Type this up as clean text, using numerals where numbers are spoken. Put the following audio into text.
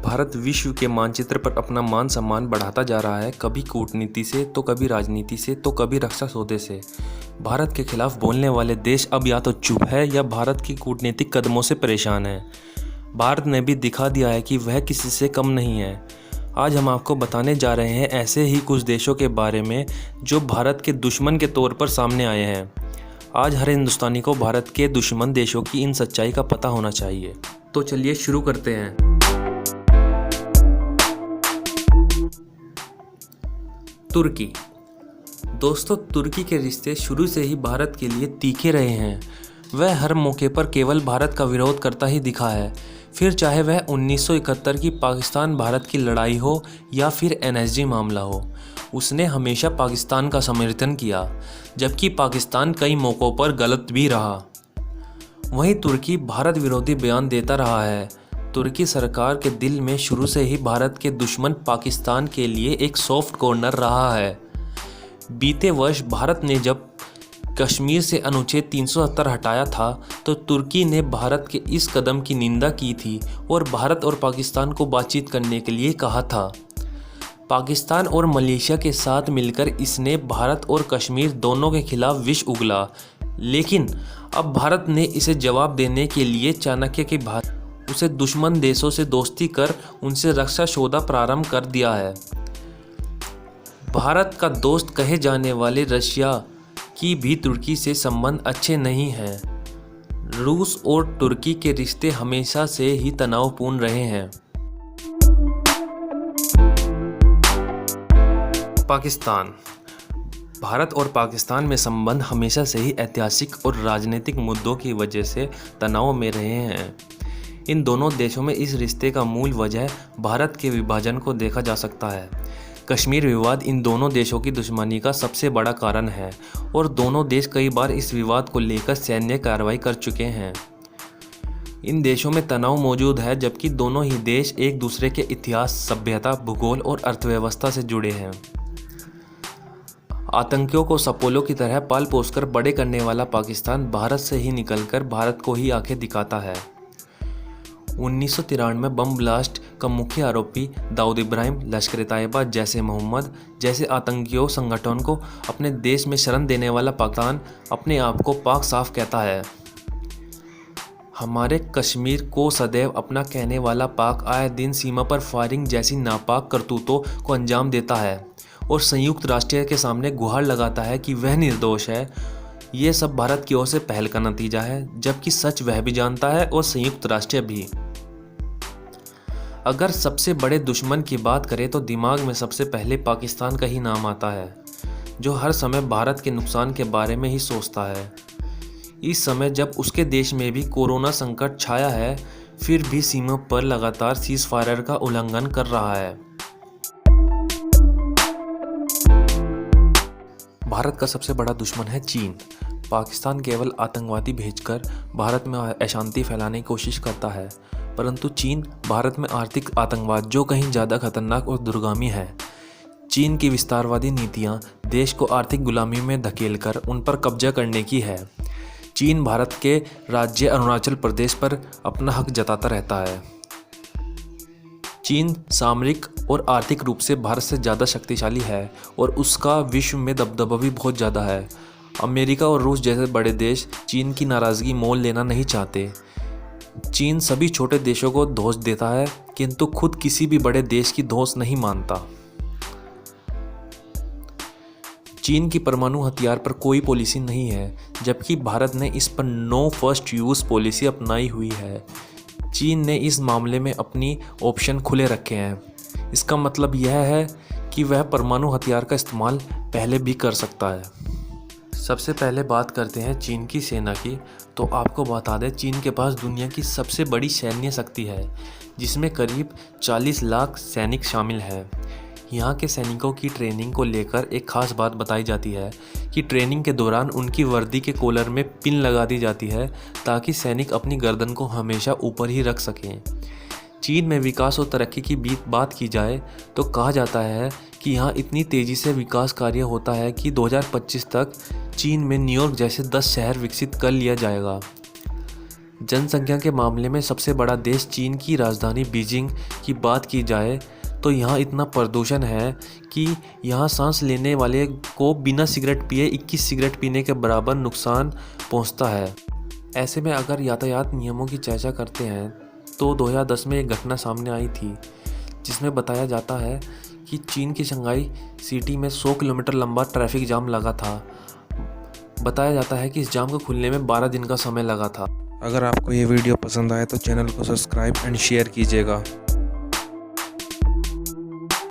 भारत विश्व के मानचित्र पर अपना मान सम्मान बढ़ाता जा रहा है, कभी कूटनीति से तो कभी राजनीति से तो कभी रक्षा सौदे से। भारत के खिलाफ बोलने वाले देश अब या तो चुप है या भारत की कूटनीतिक कदमों से परेशान है। भारत ने भी दिखा दिया है कि वह किसी से कम नहीं है। आज हम आपको बताने जा रहे हैं ऐसे ही कुछ देशों के बारे में जो भारत के दुश्मन के तौर पर सामने आए हैं। आज हर हिंदुस्तानी को भारत के दुश्मन देशों की इन सच्चाई का पता होना चाहिए। तो चलिए शुरू करते हैं। तुर्की। दोस्तों, तुर्की के रिश्ते शुरू से ही भारत के लिए तीखे रहे हैं। वह हर मौके पर केवल भारत का विरोध करता ही दिखा है, फिर चाहे वह 1971 की पाकिस्तान भारत की लड़ाई हो या फिर NSG मामला हो। उसने हमेशा पाकिस्तान का समर्थन किया, जबकि पाकिस्तान कई मौक़ों पर गलत भी रहा। वहीं तुर्की भारत विरोधी बयान देता रहा है। तुर्की सरकार के दिल में शुरू से ही भारत के दुश्मन पाकिस्तान के लिए एक सॉफ्ट कॉर्नर रहा है। बीते वर्ष भारत ने जब कश्मीर से अनुच्छेद 370 हटाया था तो तुर्की ने भारत के इस कदम की निंदा की थी और भारत और पाकिस्तान को बातचीत करने के लिए कहा था। पाकिस्तान और मलेशिया के साथ मिलकर इसने भारत और कश्मीर दोनों के खिलाफ विष उगला, लेकिन अब भारत ने इसे जवाब देने के लिए चाणक्य की भांति उसे दुश्मन देशों से दोस्ती कर उनसे रक्षा सौदा प्रारंभ कर दिया है। भारत का दोस्त कहे जाने वाले रशिया की भी तुर्की से संबंध अच्छे नहीं हैं। रूस और तुर्की के रिश्ते हमेशा से ही तनावपूर्ण रहे हैं। पाकिस्तान। भारत और पाकिस्तान में संबंध हमेशा से ही ऐतिहासिक और राजनीतिक मुद्दों की वजह से तनाव में रहे हैं। इन दोनों देशों में इस रिश्ते का मूल वजह भारत के विभाजन को देखा जा सकता है। कश्मीर विवाद इन दोनों देशों की दुश्मनी का सबसे बड़ा कारण है और दोनों देश कई बार इस विवाद को लेकर सैन्य कार्रवाई कर चुके हैं। इन देशों में तनाव मौजूद है, जबकि दोनों ही देश एक दूसरे के इतिहास, सभ्यता, भूगोल और अर्थव्यवस्था से जुड़े हैं। आतंकियों को सपोलों की तरह पाल पोसकर बड़े करने वाला पाकिस्तान भारत से ही निकलकर भारत को ही आंखें दिखाता है। 1993 बम ब्लास्ट का मुख्य आरोपी दाऊद इब्राहिम, लश्कर-ए-तैयबा, जैश-ए-मोहम्मद जैसे आतंकियों संगठन को अपने देश में शरण देने वाला पाकिस्तान अपने आप को पाक साफ कहता है। हमारे कश्मीर को सदैव अपना कहने वाला पाक आए दिन सीमा पर फायरिंग जैसी नापाक करतूतों को अंजाम देता है और संयुक्त राष्ट्र के सामने गुहार लगाता है कि वह निर्दोष है। ये सब भारत की ओर से पहल का नतीजा है, जबकि सच वह भी जानता है और संयुक्त राष्ट्र भी। अगर सबसे बड़े दुश्मन की बात करें तो दिमाग में सबसे पहले पाकिस्तान का ही नाम आता है, जो हर समय भारत के नुकसान के बारे में ही सोचता है। इस समय जब उसके देश में भी कोरोना संकट छाया है, फिर भी सीमा पर लगातार सीज फायर का उल्लंघन कर रहा है। भारत का सबसे बड़ा दुश्मन है चीन। पाकिस्तान केवल आतंकवादी भेजकर भारत में अशांति फैलाने की कोशिश करता है, परंतु चीन भारत में आर्थिक आतंकवाद जो कहीं ज़्यादा खतरनाक और दूरगामी है। चीन की विस्तारवादी नीतियां देश को आर्थिक गुलामी में धकेलकर उन पर कब्जा करने की है। चीन भारत के राज्य अरुणाचल प्रदेश पर अपना हक जताता रहता है। चीन सामरिक और आर्थिक रूप से भारत से ज़्यादा शक्तिशाली है और उसका विश्व में दबदबा भी बहुत ज़्यादा है। अमेरिका और रूस जैसे बड़े देश चीन की नाराज़गी मोल लेना नहीं चाहते। चीन सभी छोटे देशों को दोष देता है, किंतु खुद किसी भी बड़े देश की दोष नहीं मानता। चीन की परमाणु हथियार पर कोई पॉलिसी नहीं है, जबकि भारत ने इस पर नो फर्स्ट यूज़ पॉलिसी अपनाई हुई है। चीन ने इस मामले में अपनी ऑप्शन खुले रखे हैं। इसका मतलब यह है कि वह परमाणु हथियार का इस्तेमाल पहले भी कर सकता है। सबसे पहले बात करते हैं चीन की सेना की। तो आपको बता दें, चीन के पास दुनिया की सबसे बड़ी सैन्य शक्ति है, जिसमें करीब 40 लाख सैनिक शामिल हैं। यहाँ के सैनिकों की ट्रेनिंग को लेकर एक खास बात बताई जाती है कि ट्रेनिंग के दौरान उनकी वर्दी के कॉलर में पिन लगा दी जाती है ताकि सैनिक अपनी गर्दन को हमेशा ऊपर ही रख सकें। चीन में विकास और तरक्की की बात की जाए तो कहा जाता है कि यहाँ इतनी तेज़ी से विकास कार्य होता है कि 2025 तक चीन में न्यूयॉर्क जैसे 10 शहर विकसित कर लिया जाएगा। जनसंख्या के मामले में सबसे बड़ा देश चीन की राजधानी बीजिंग की बात की जाए तो यहाँ इतना प्रदूषण है कि यहाँ सांस लेने वाले को बिना सिगरेट पिए 21 सिगरेट पीने के बराबर नुकसान पहुँचता है। ऐसे में अगर यातायात नियमों की चर्चा करते हैं तो 2010 में एक घटना सामने आई थी जिसमें बताया जाता है कि चीन की शंघाई सिटी में 100 किलोमीटर लंबा ट्रैफिक जाम लगा था। बताया जाता है कि इस जाम को खुलने में 12 दिन का समय लगा था। अगर आपको ये वीडियो पसंद आए तो चैनल को सब्सक्राइब एंड शेयर कीजिएगा।